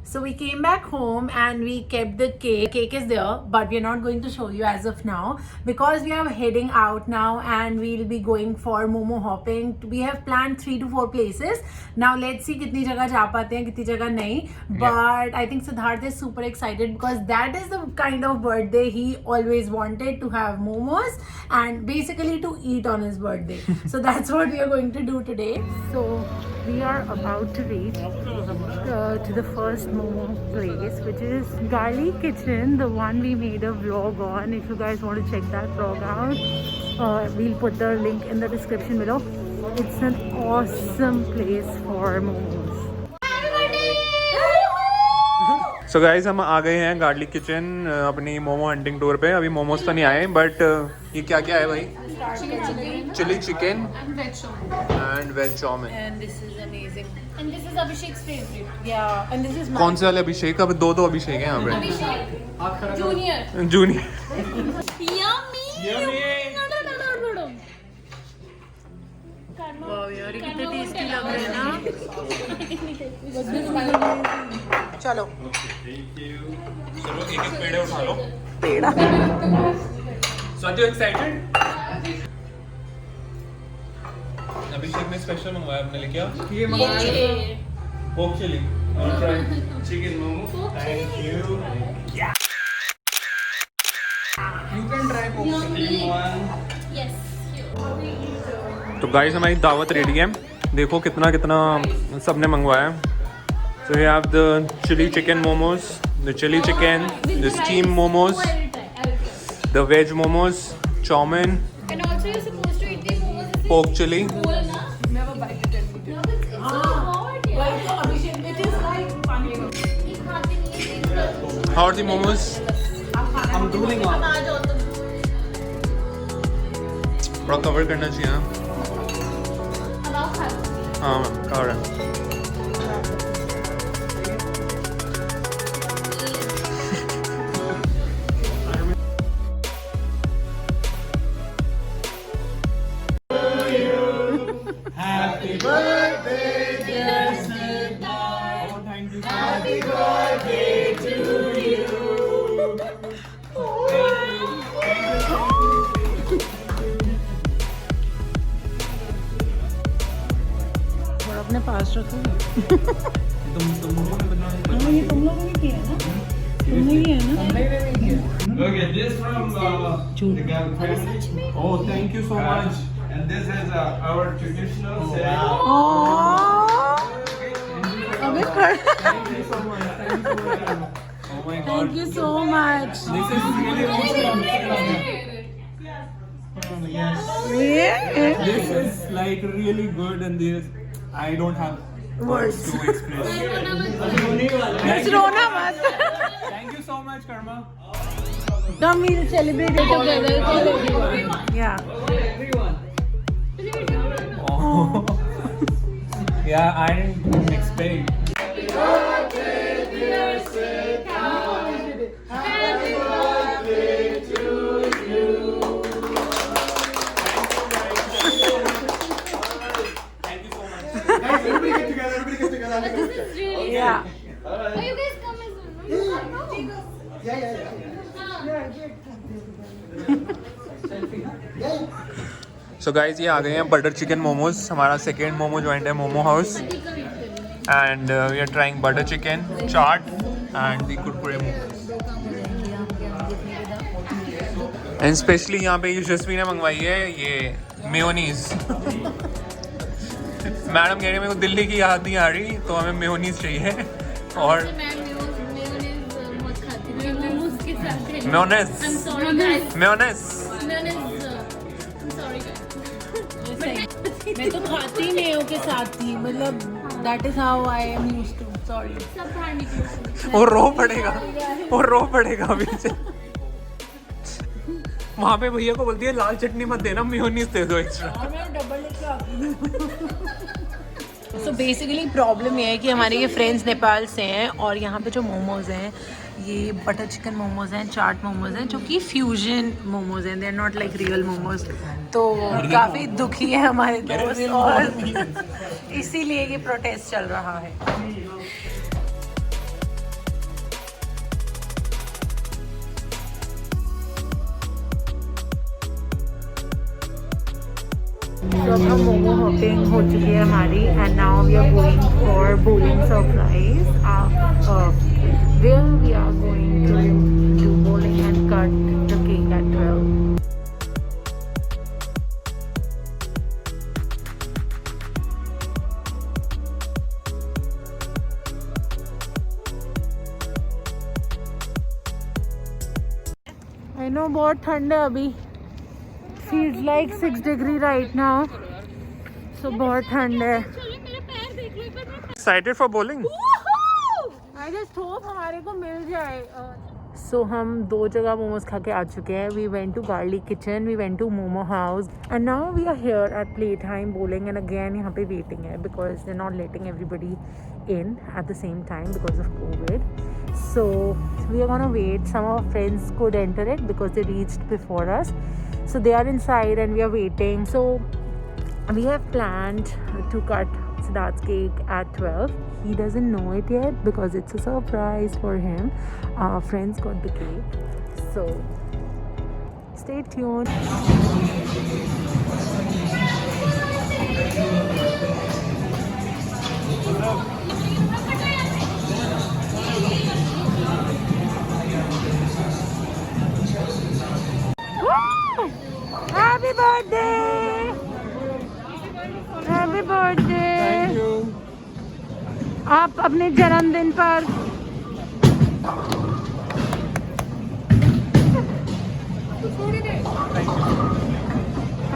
So we came back home and we kept the cake. Cake is there, but we're not going to show you as of now because we are heading out now and we'll be going for momo hopping. We have planned 3 to 4 places. Now let's see कितनी जगह जा पाते हैं, कितनी जगह नहीं. But I think Siddharth is super excited because that is the kind of birthday he always wanted, to have momos and basically to eat on his birthday. So that's what we are going to do today. So we are about to reach to the first momo place, which is Garlic Kitchen, the one we made a vlog on. If you guys want to check that vlog out, we'll put the link in the description below. It's an awesome place for momos. So guys हम आ गए हैं garlic kitchen अपनी momo hunting tour पे. अभी मोमोज तो नहीं आए, but ये क्या क्या है भाई? Chilli chicken and veg chowmein. And this is amazing. And this is Abhishek's favorite. Yeah, and this is कौन से वाले अभिषेक? अब दो अभिषेक हैं यहाँ पे. Abhishek Junior. Junior. Yummy. No. wow, यार ये कितने टेस्टी लग रहे हैं ना. चलो चलो एक एक पेड़े उठा लो. पेड़ा. So are you excited? अभिषेक ने स्पेशल मंगवाया अपने लिए. क्या? Pork chilli. Chicken momo. Thank you. You can try pork chili one. Yes. तो गाइस हमारी दावत रेडी है. देखो कितना कितना सबने मंगवाया. So we have the chili chicken momos, the chili chicken, the steamed momos, the veg momos, chowmin, And also you're supposed to eat the momos. pork chili. Whole, na? Never bite it. No, but it's so hot. Yeah. It is like funny. He खाते नहीं है. How are the momos? I'm drooling on. आ जाओ तुम. थोड़ा cover करना चाहिए ना. अब आप खा लो. हाँ कवर है. Happy birthday, dear Siddharth. Oh, thank you. Happy birthday to you. और अपने पास रखो. ये तुम लोगों ने किया ना? तुमने किया ना? Okay, this from the Gal family. Oh, thank you so much. And this is our traditional set. अबे खड़ा. Thank you so much. Thank you so much. Oh my God. Thank you so much. This is really Yeah. This is like really good, and this I don't have words to express. It's Rona mat. Thank you so much, Karma. Come, we'll celebrate it together. Call everyone. Yeah. Oh. Yeah, I didn't expect. Everybody get together. This is really. Yeah. Oh, you guys come as well. So guys, ये आ गए हैं butter chicken momos. हमारा second momo joint है momo house. And we are trying butter chicken, chaat, and the kurkure momos. And especially यहाँ पे यशस्वी ने मंगवाई है ये मेयोनीज. मैडम कह रही है मेरे को दिल्ली की याद नहीं आ रही, तो हमें मेयोनीज चाहिए. और मेयोनेज. मेयोनेज. मैं तो खाती ही नहीं हूँ के साथ ही. मतलब that is how I am used to. Sorry. वो रो पड़ेगा अभी से. वहाँ पे भैया को बोलती है लाल चटनी मत देना, मेयोनीज दे दो एक्स्ट्रा. So basically प्रॉब्लम ये है कि हमारे ये फ्रेंड्स नेपाल से हैं और यहाँ पे जो मोमोज हैं ये बटर चिकन मोमोज हैं, चाट मोमोज हैं, जो कि फ्यूजन मोमोज हैं. They are not like real momos. तो काफ़ी दुखी है हमारे दोस्त और इसीलिए ये प्रोटेस्ट चल रहा है. अब हम मोमो हॉपिंग हो चुकी है हमारी and now we are going for bowling surprise where we are going to do bowling and cut the cake at 12. I know बहुत ठंड है अभी. Feels like 6 degree right now. So बहुत ठंड है. Excited for bowling? I just hope हमारे को मिल जाए. So हम 2 जगह मोमोज खा के आ चुके हैं. We went to Garlic Kitchen, we went to Momo House, and now we are here at Playtime Bowling. And again यहाँ पे waiting है because they're not letting everybody in at the same time because of COVID. So we are gonna wait. Some of our friends could enter it because they reached before us. So they are inside and we are waiting. So we have planned to cut Siddharth's cake at 12. He doesn't know it yet because it's a surprise for him. Our friends got the cake. So stay tuned. Happy birthday! Happy birthday! Thank you. आप अपने जन्मदिन पर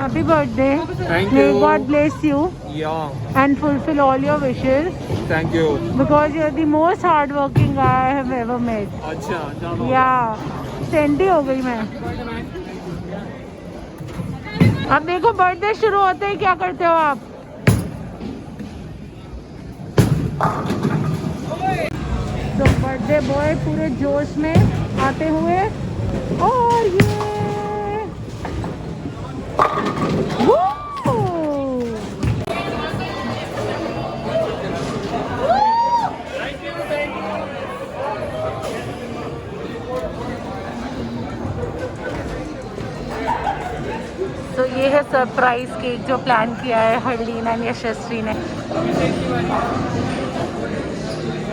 Happy birthday! Thank May you. God bless you Yeah. and fulfill all your wishes Thank you. because you're the most hardworking guy I have ever met. अच्छा जानो. Yeah, senti हो गई मैं. अब देखो बर्थडे शुरू होते ही क्या करते हो आप. तो बर्थडे बॉय पूरे जोश में आते हुए और ये तो ये है सरप्राइज केक जो प्लान किया है हरलीन एंड यशस्वी ने.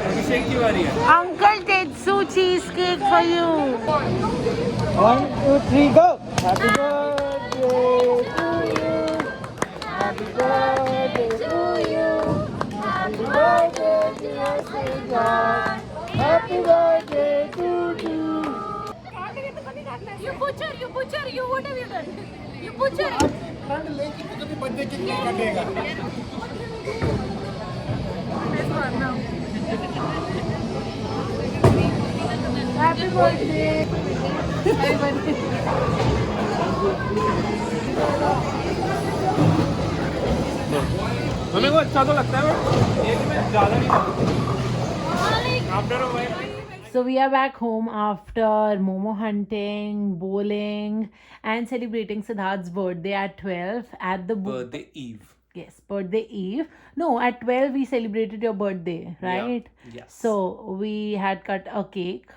अभिषेक की बारी है. Uncle Tetsu cheesecake for you. 1, 2, 3, go! Happy birthday to you. Happy birthday to you. Happy birthday dear Siddharth. Happy birthday to you. You butcher, you what have you done? You butcher. ठंड लेके तो कभी birthday cake नहीं काटेगा. Happy birthday. मेरे को अच्छा तो लगता है बट एक में ज़्यादा नहीं खाता. After a while. So we are back home after momo hunting, bowling, and celebrating Siddharth's birthday at 12 at the Birthday Eve. Yes, birthday eve. No, at 12 we celebrated your birthday, right? Yeah. Yes. So we had cut a cake.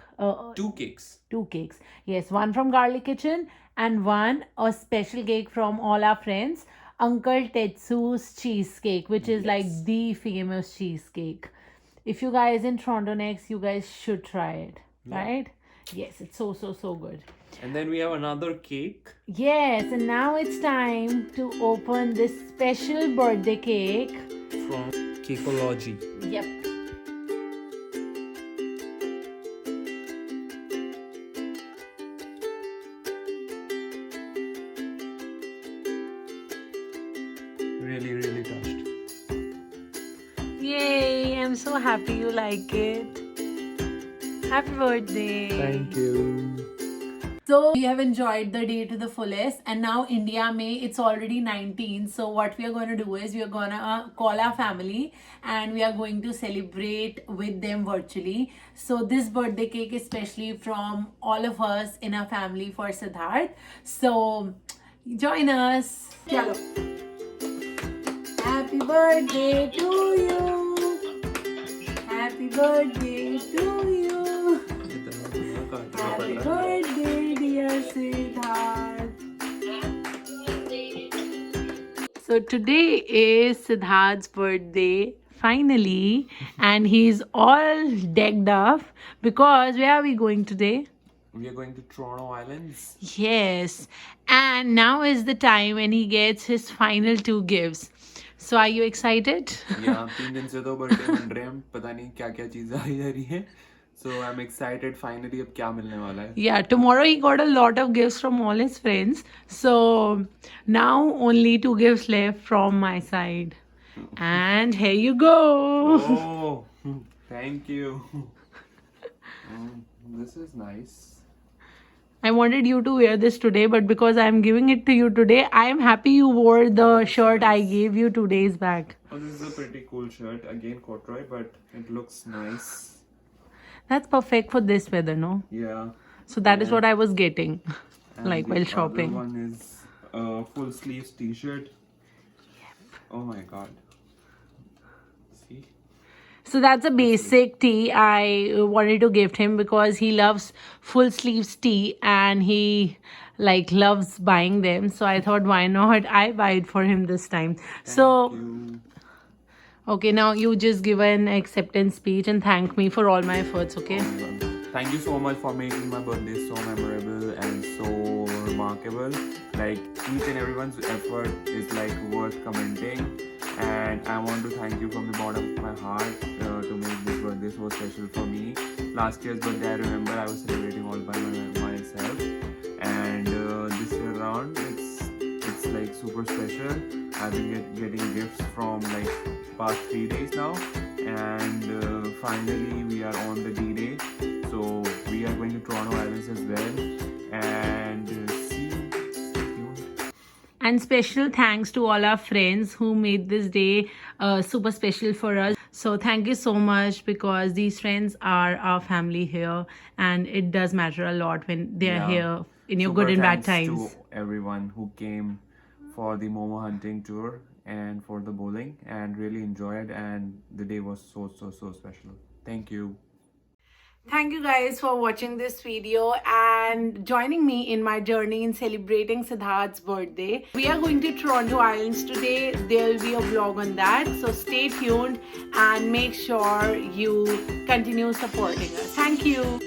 2 cakes. 2 cakes. Yes, one from Garlic Kitchen and one a special cake from all our friends. Uncle Tetsu's cheesecake, which is like the famous cheesecake. If you guys in Toronto next, you guys should try it, right? Yes, it's so good. And then we have another cake. Yes, and now it's time to open this special birthday cake From Cakeology. Yep. Really touched. Yay, I'm so happy you like it. Happy birthday. Thank you. So we have enjoyed the day to the fullest, and now India May, it's already 19. So what we are going to do is we are going to call our family and we are going to celebrate with them virtually. So this birthday cake is especially from all of us in our family for Siddharth. So join us. Chalo. Happy birthday to you. Happy birthday to you. Happy birthday, dear Siddharth. So today is Siddharth's birthday, finally, and he's all decked up because where are we going today? We are going to Toronto Islands. Yes, and now is the time when he gets his final 2 gifts. So are you excited? Yeah, 3 दिन से तो birthday मन रहे हैं, पता नहीं क्या क्या चीजें आई जा रही हैं. So I'm excited finally अब क्या मिलने वाला है. Yeah, tomorrow he got a lot of gifts from all his friends. So now only 2 gifts left from my side. And here you go. Oh, thank you. This is nice. I wanted you to wear this today, but because I am giving it to you today, I am happy you wore the shirt I gave you 2 days back. Oh, this is a pretty cool shirt. Again, corduroy, but it looks nice. That's perfect for this weather, no? Yeah. So that is what I was getting, And like the while shopping. other one is a full sleeves t-shirt. Oh my god. See? So that's a basic tee I wanted to gift him because he loves full sleeves tee and he like loves buying them. So I thought, why not? I buy it for him this time. So Thank you. okay, now you just give an acceptance speech and thank me for all my efforts, okay? Oh my God. Thank you so much for making my birthday so memorable and so remarkable. Like each and everyone's effort is like worth commenting, and I want to thank you from the bottom of my heart to make this birthday so special for me. Last year's birthday, I remember I was celebrating all by myself, and this year around it's like super special. I've been getting gifts from like past 3 days now, and finally we are on the D-Day. So we are going to Toronto Islands as well, and stay tuned. And special thanks to all our friends who made this day super special for us. So thank you so much because these friends are our family here, and it does matter a lot when they are Yeah. here in your Super good and bad thanks times. to everyone who came for the Momo hunting tour and for the bowling, and really enjoyed, and the day was so special. Thank you. Thank you guys for watching this video and joining me in my journey in celebrating Siddharth's birthday. We are going to Toronto Islands today. There will be a vlog on that. So stay tuned and make sure you continue supporting us. Thank you.